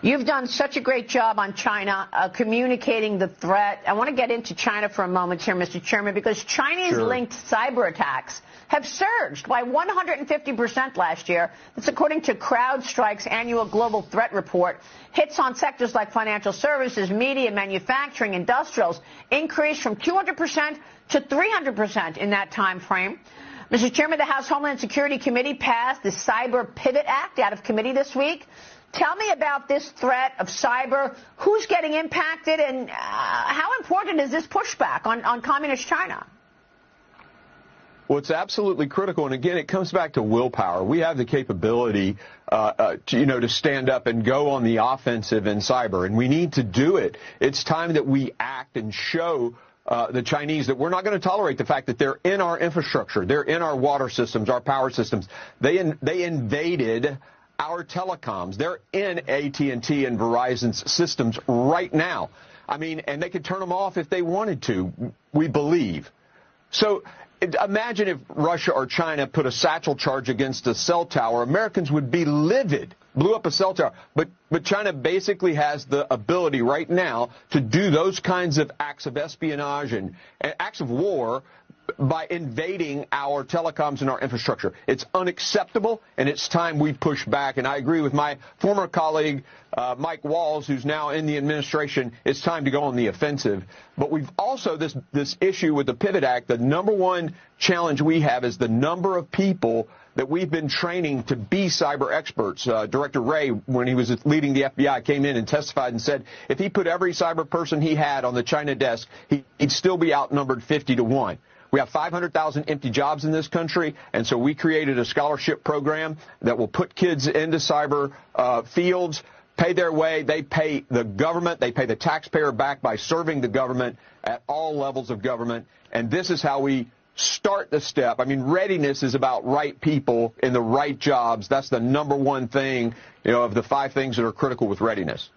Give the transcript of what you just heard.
You've done such a great job on China communicating the threat. I want to get into China for a moment here, Mr. Chairman, because Chinese-linked cyber attacks have surged by 150% last year. That's according to CrowdStrike's annual global threat report. Hits on sectors like financial services, media, manufacturing, industrials increased from 200% to 300% in that time frame. Mr. Chairman, the House Homeland Security Committee passed the Cyber Pivot Act out of committee this week. Tell me about this threat of cyber. Who's getting impacted, and how important is this pushback on communist China? Well, it's absolutely critical, and again, it comes back to willpower. We have the capability, to stand up and go on the offensive in cyber, and we need to do it. It's time that we act and show the Chinese that we're not going to tolerate the fact that they're in our infrastructure, they're in our water systems, our power systems. They invaded our telecoms. They're in AT&T and Verizon's systems right now. I mean, and they could turn them off if they wanted to, we believe. So imagine if Russia or China put a satchel charge against a cell tower. Americans would be livid, blew up a cell tower. But China basically has the ability right now to do those kinds of acts of espionage and acts of war by invading our telecoms and our infrastructure. It's unacceptable, and it's time we push back. And I agree with my former colleague, Mike Walls, who's now in the administration. It's time to go on the offensive. But we've also, this issue with the Pivot Act, the number one challenge we have is the number of people that we've been training to be cyber experts. Director Wray, when he was leading the FBI, came in and testified and said if he put every cyber person he had on the China desk, he'd still be outnumbered 50-1. We have 500,000 empty jobs in this country, and so we created a scholarship program that will put kids into cyber fields, pay their way. They pay the government. They pay the taxpayer back by serving the government at all levels of government, and this is how we start the step. I mean, readiness is about right people in the right jobs. That's the number one thing, of the 5 things that are critical with readiness.